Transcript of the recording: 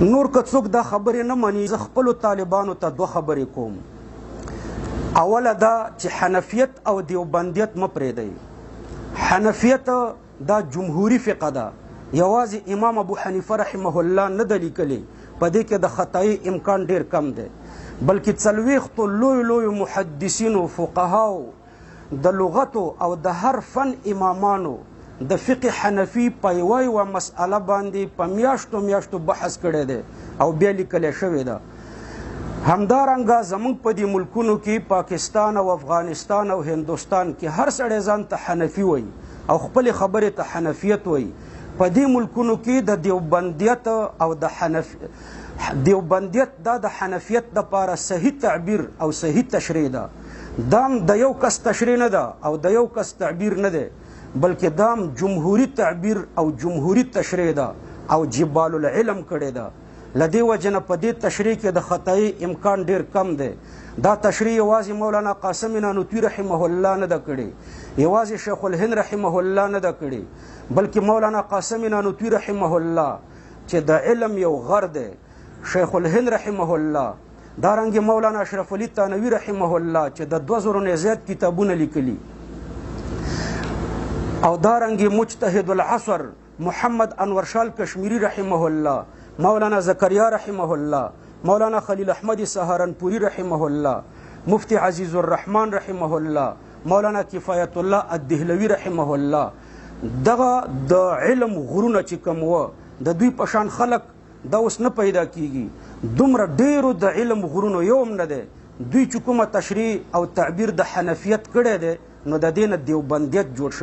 نور که څوک دا خبرې نه مني زه خپلو طالبانو ته دوه خبرې کوم. اوله دا چې حنفیت او دیوبندیت مه پرېږدئ. حنفیت دا جمهوري فقه ده، یوازې امام ابو حنیفه رحمه الله نه ده لیکلې، په دې کې د خطایي امکان ډېر کم دی، بلکې څلوېښتو لویو محدثینو فقهاو د لغتو او د هر فن امامانو د فقه حنفي په یوه مسئله باندې په میاشتو بحث کړی دی او بیا لیکلی شوې ده. همدارنګه زموږ په دې ملکونو کې پاکستان او افغانستان او هندوستان کې هر سړی ځان ته حنفي وایي او خپلې خبرې ته حنفیت وایي. په دې ملکونو کې د دیوبندیت او د دیوبندیت دا د حنفیت دپاره صحیح تعبیر او صحیح تشریح ده. دام د یو کس تشریح نه ده او د یو کس تعبیر نه دی، بلکې دام جمهوري تعبیر او جمهوري تشریح ده او جبال العلم کړې ده. له دې وجې نه په دې تشریح کې د خطایي امکان ډېر کم دی. دا تشریح یوازې مولانا قاسم نانوتوي رحمه الله نه ده کړې، یوازې شیخ الهند رحمه الله نه ده کړې، بلکې مولانا قاسم نانوتوي رحمه الله چې د علم یو غر دی، شیخ الهند رحمه الله، دارنګې مولانا اشرف علي تانوي رحمه الله چې د 2000 نه زیات کتابونه لیکلي، او دارنګې مجتهد العصر محمد انور شاه کشمیری رحمه الله، مولانا زکریا رحمه الله، مولانا خلیل احمد سهارنپوری رحمه الله، مفتی عزیز الرحمن رحمه الله، مولانا کفایت الله الدهلوي رحمه الله. دغه د علم غرونه چې کوم وه د دوی په شان خلک دا اوس نه پیدا کیږي. دومره ډیرو د علم غرونو یو هم نه دی. دوی چې کومه تشریح او تعبیر د حنفیت کړی دی نو د دې نه دیوبندیت جوړ شوی.